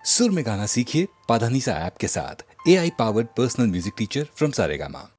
सुर में गाना सीखिए पाधानीसा ऐप के साथ। AI powered personal music teacher from Saregama.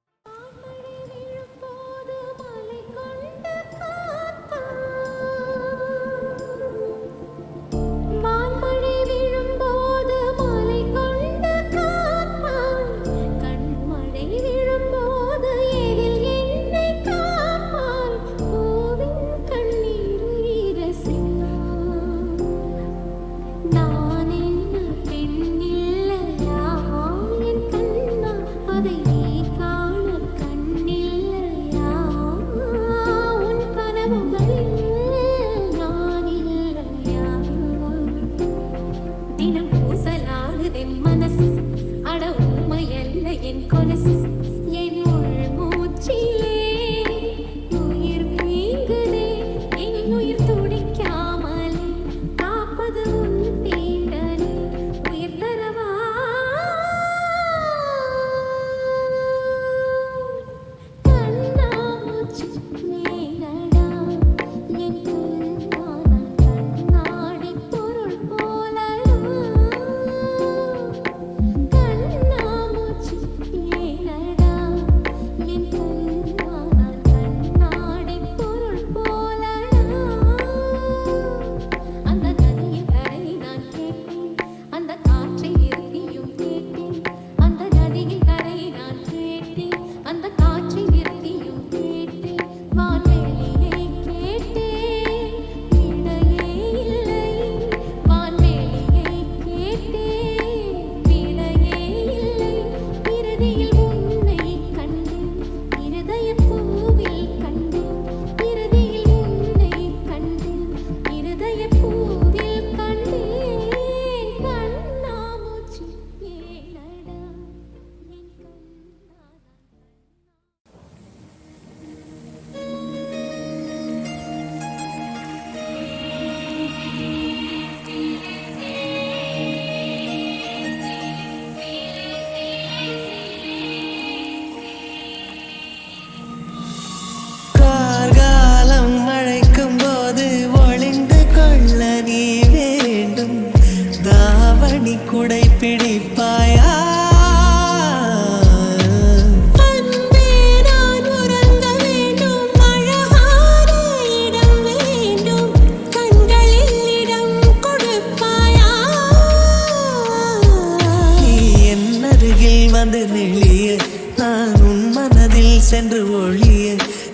சென்று ஒளிய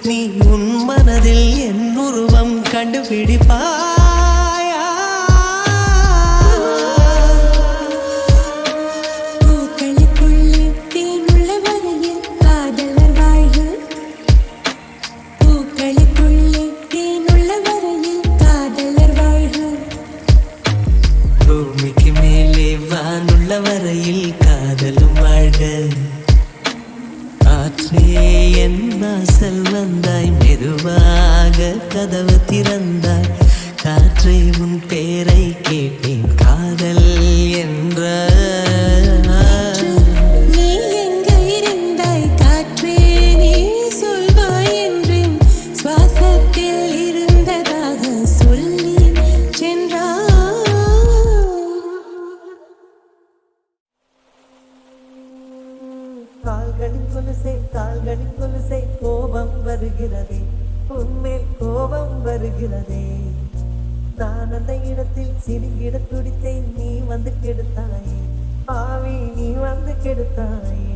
நீ உன் மனதில் என் உருவம் கண்டுபிடிப்பாயா? பூக்களுக்குள்ளே தேனுள்ள வரையில் காதலர் வாழ்க. பூக்களுக்குள்ளே தேனுள்ள வரையில் காதலர் வாழ்க. பூமிக்கு மேலே வானுள்ள வரையில் காதலும் வாழ்க. காற்றே என் வாசல் வந்தாய், மெதுவாக கதவு திறந்தாய். காற்றை உன் பேரை கேட்டேன், காதல் என்ற. நீ எங்க இருந்தாய் காற்றே, நீ சொல்வாய் என்றேன். சுவாசத்தில் இருந்ததாக சொல்லி சென்றாய். கால்களின் கொலுசை கோபம் வருகிறதே, உன்மேல் கோபம் வருகிறதே. நான் அந்த இடத்தில் சிறுகிட துடித்தேன், நீ வந்து கெடுத்தாயே ஆவி, நீ வந்து கெடுத்தாயே.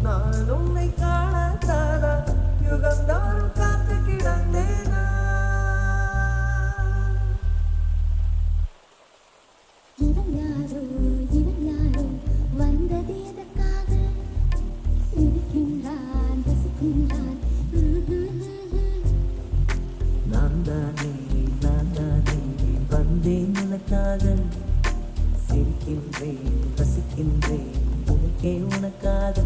நான் உன்னை காணாதானா யுகந்தாரும் காத்து கிடந்தேனா? இவன் யாரோ வந்தது எதற்காக? சிரிக்கின்றான், ரசிக்கின்றான். நான் தானே வந்தேன் உனக்காக. சிரிக்கின்றேன், ரசிக்கின்றேன் உனக்கே உனக்காக.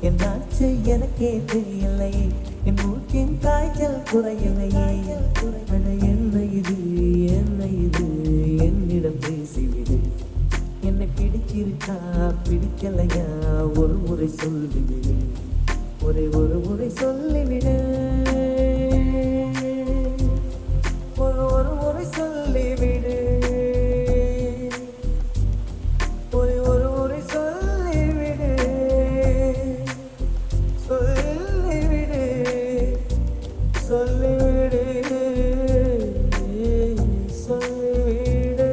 என்னாச்சு எனக்கே தெரியலையே, என் மூக்கின் காய்ச்சல் குறையலையே. என்ன இது என்னிடம் பேசிவிடு, என்னை பிடிச்சிருக்கா பிடிக்கலையா ஒரு முறை சொல்லிவிடு, ஒரே ஒரு முறை சொல்லிவிடு, ஒரு முறை சொல்லிவிடு, ஒரே ஒரு முறை சொல்லிவிடு, சொல்லிவிடு, சொல்லிவிடு, சொல்லிவிடு.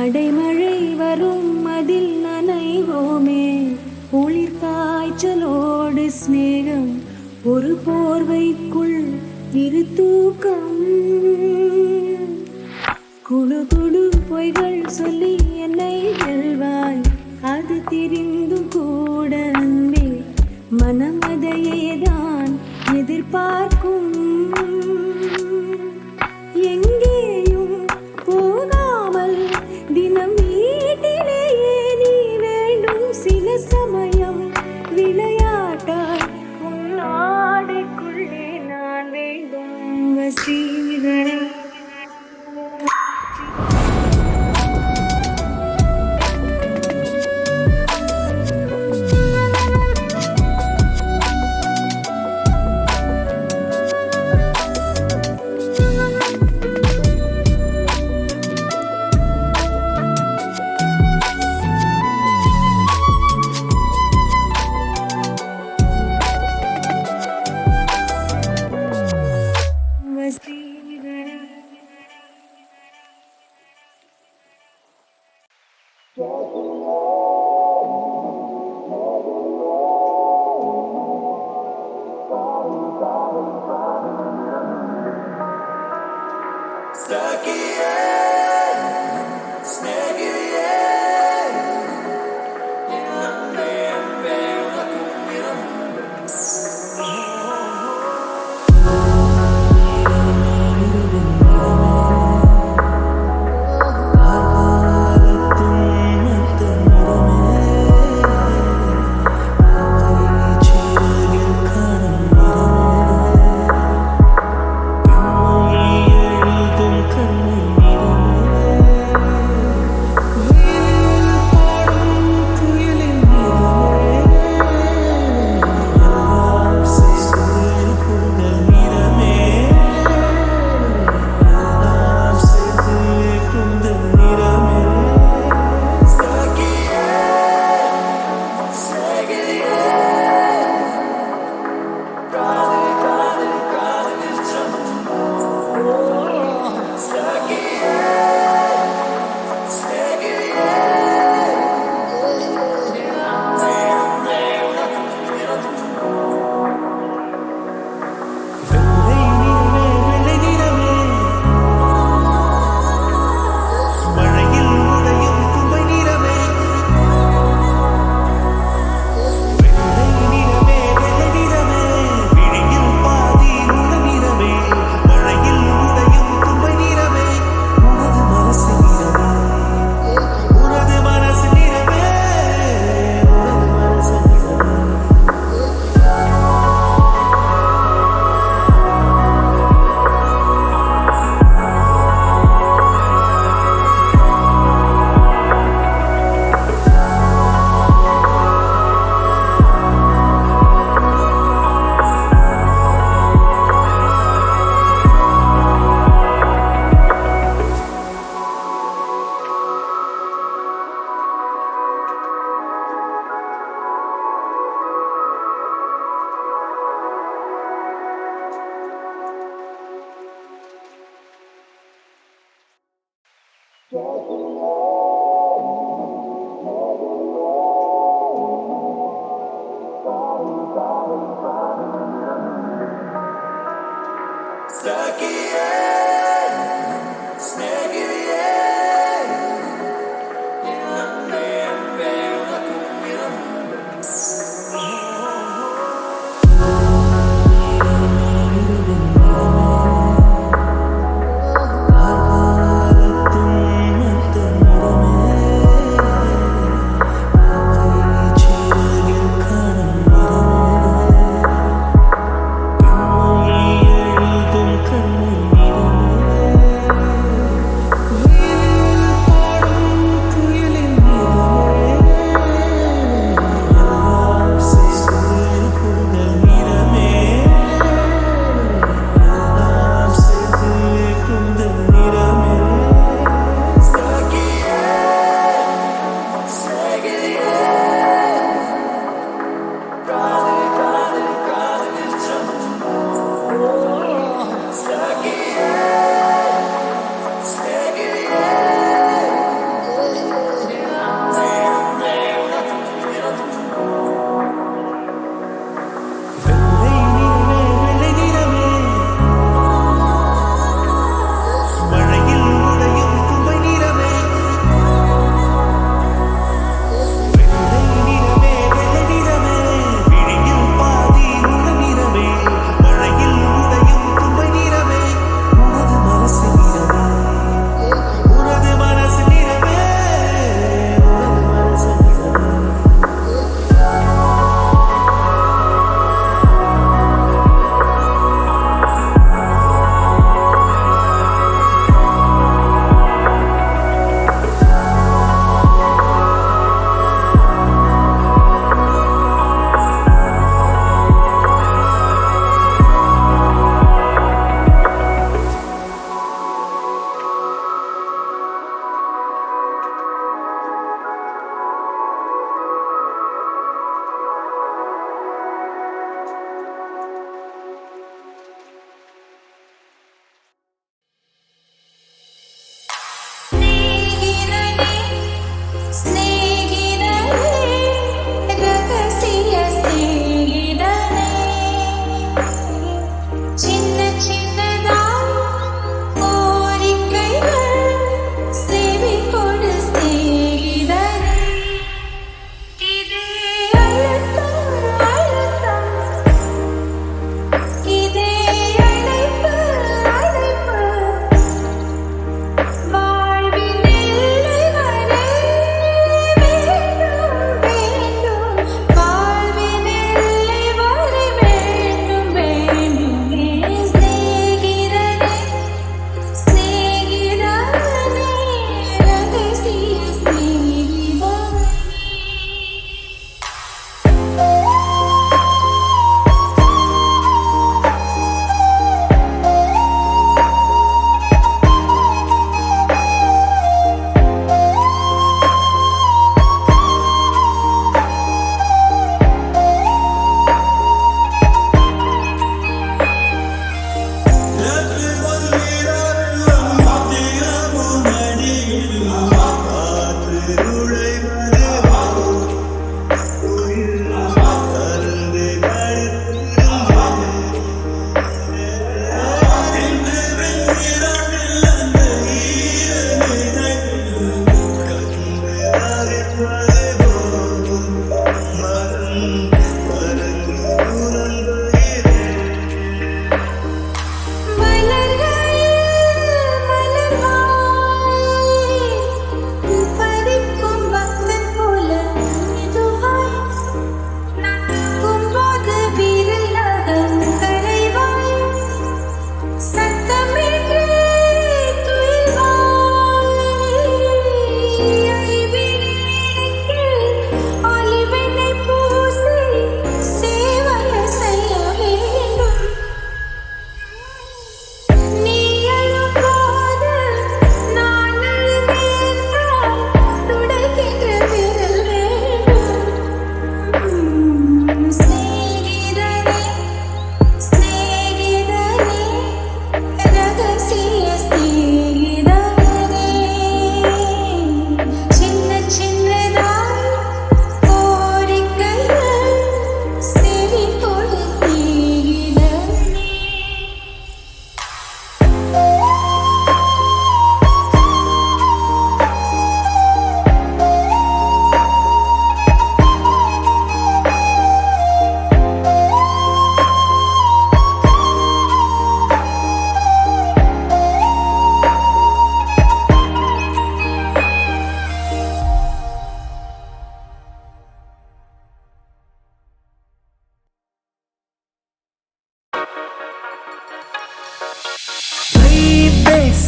அடைமழை வரும் அதில் நனைவோமே, குளிர் காய்ச்சலோடு சிநேகம், ஒரு போர்வைக்குள் இரு தூக்கம், குடு குடு பொய்கள் சொல்லி என்னை வெல்வாய், அது தெரிந்தும் கூட அன்பே மனம் அதையேதான் எதிர்பார்க்கும். எங்கேயும் போகாமல் தினம் வீட்டிலேயே நீ வேண்டும், சில சமயம் விளையாட்டாய் உன்னாடைக்குள்ளே நான் வேண்டும். வசீகரே கண்ணை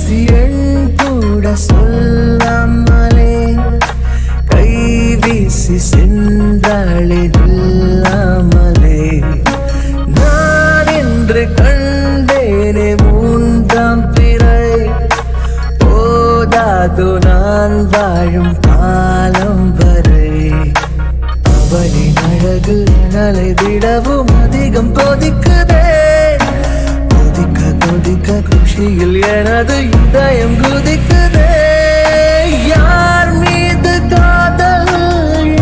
பேசி என் கூட சொல்லாமலே கை வீசி சென்றாளே நில்லாமலே நான் என்று கண்டேனே மூன்றாம் பிறை போதாது நான் வாழும் காலம் வரை அவளின் அழகு நலைவிடவும் அதிகம் கொதிக்குதே கொதிக்க கொதிக்க குஷியில் எனது இதயம் குதிக்குதே யார் மீது காதல்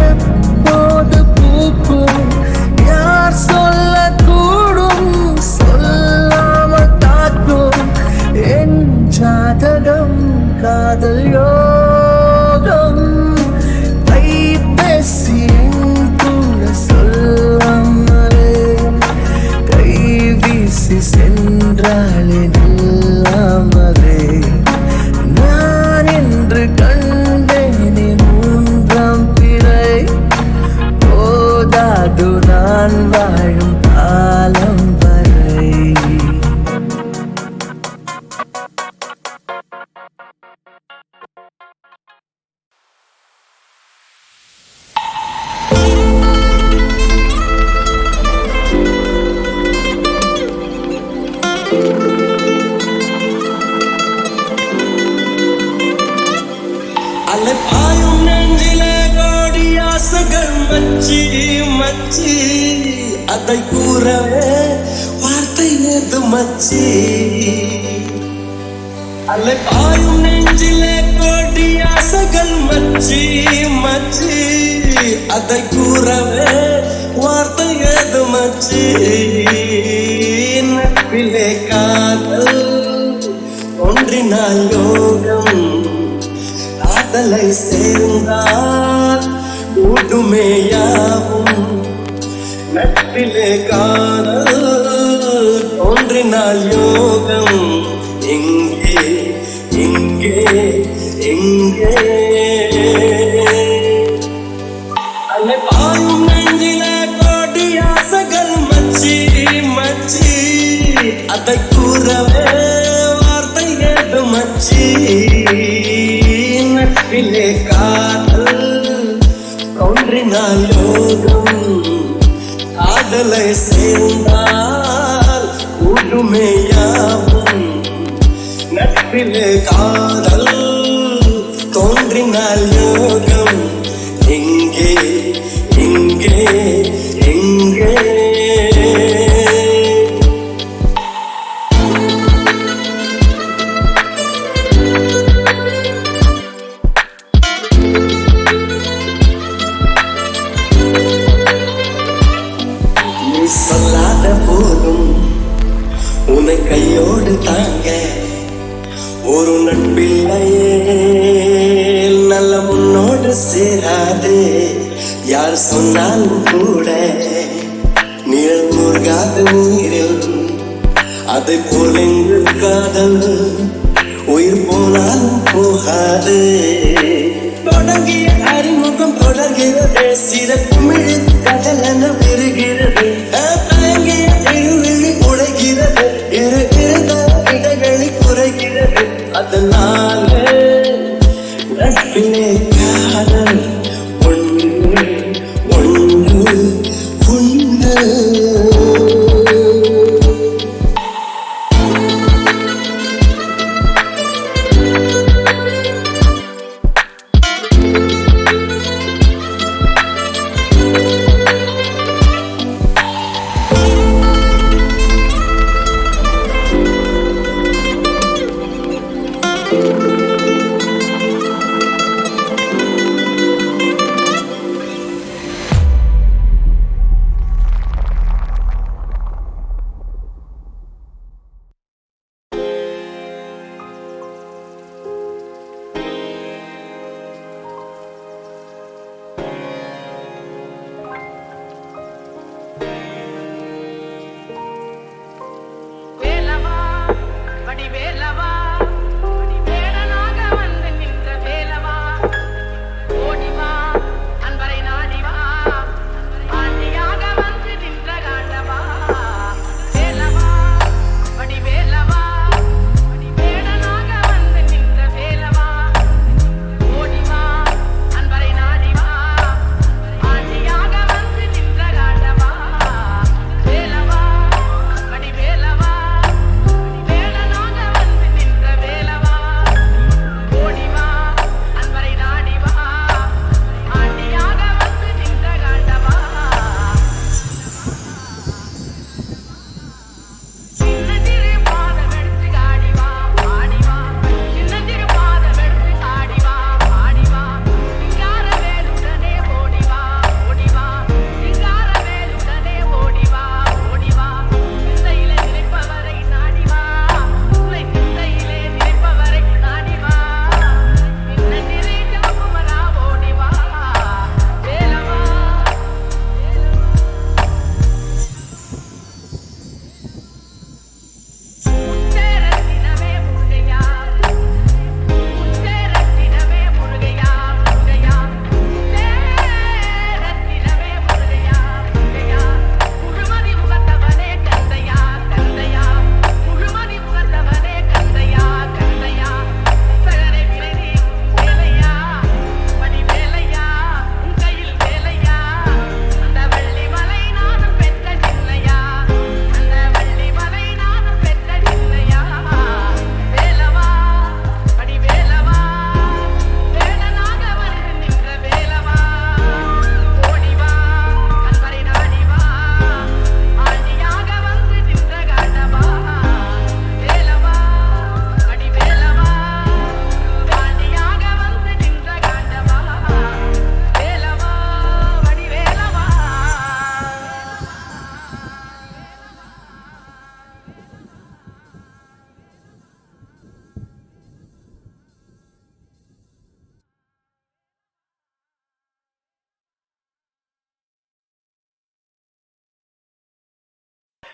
எப்போது பூக்கும் யார் சொல்லக்கூடும் சொல்லாமல் தாக்கும் என் ஜாதகம் காதல் யோகம் கை பேசி என் கூட சொல்லாமலே கை வீசி சென்றாளே நில்லாமலே நான் என்று கண்டேனே மூன்றாம் பிறை போதாது நான் வாழும் காலம் வரை அலைப்பாயும் நெஞ்சிலே கோடி ஆசைகள் மச்சி மச்சி அதை கூறவே வார்த்தை ஏது மச்சி அலைப்பாயும் நெஞ்சிலே கோடி ஆசைகள் மச்சி மச்சி அதை கூறவே வார்த்தை ஏது மச்சி நட்பிலே காதல் ஒன்றினால் யோகம் காதலை சேர்ந்தால் கூட்டுமே யாவும் நட்பிலே காதல் ஒன்றினால் யோகம் எங்கே எங்கே எங்கே அலைபாயும் நெஞ்சிலே கோடி ஆசைகள் மச்சி மச்சி அதை கூறவே வார்த்தை ஏது மச்சி நட்பிலே காதல் ஒன்றினால் யோகம் காதலை சேர்ந்தால் கூட்டுமே யாவும் நட்பிலே காதல் தோன்றினால் யோகம் எங்கே எங்கே எங்கே சொல்லாத போதும் உன்னை கையோடு தாங்க ஒரு நட்பில்லையே நல்ல முன்னோடு சேராது யார் சொன்னாலும் கூட நீர் மூழ்காது நீரில் அதை போல் எங்கு காதல் உயிர் போனாலும் போகாது தொடங்கிய அறிமுகம் தொடர்கிறது சில குமிழ் கடல் என பெறுகிறது தயங்கிய திருவிழி உடைகிறது இருக்கிறத இடைவெளி குறைகிறது அதனால நட்பிலே காதல் ஒன்று ஒன்று உண்டு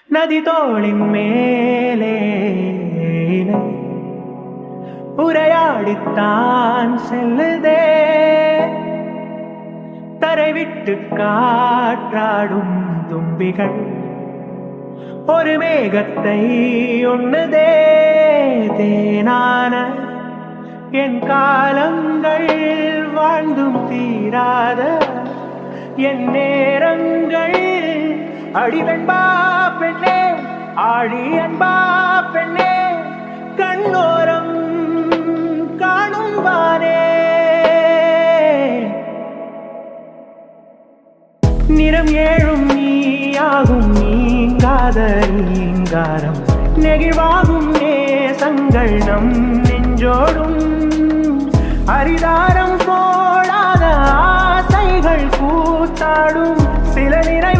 நதி தோளின் மேலே இணை உரையாடித்தான் செல்லுதே தரை விட்டு காற்றாடும் தும்பிகள் ஒரு மேகத்தை உண்ணுதே தேனான என் காலங்கள் வாழ்ந்தும் தீராத என் நேரங்கள் அடிவெண்பா பெண்ணே ஆழி அன்பா பெண்ணே கண்ணோரம் காணும் வானே நிறம் ஏழும் நீயாகும் நீங்காத நீங்காரம் நெகிழ்வாகும் நேசங்கள் நம் நெஞ்சோடும் அரிதாரம் போடாத ஆசைகள் கூத்தாடும் சில நிறை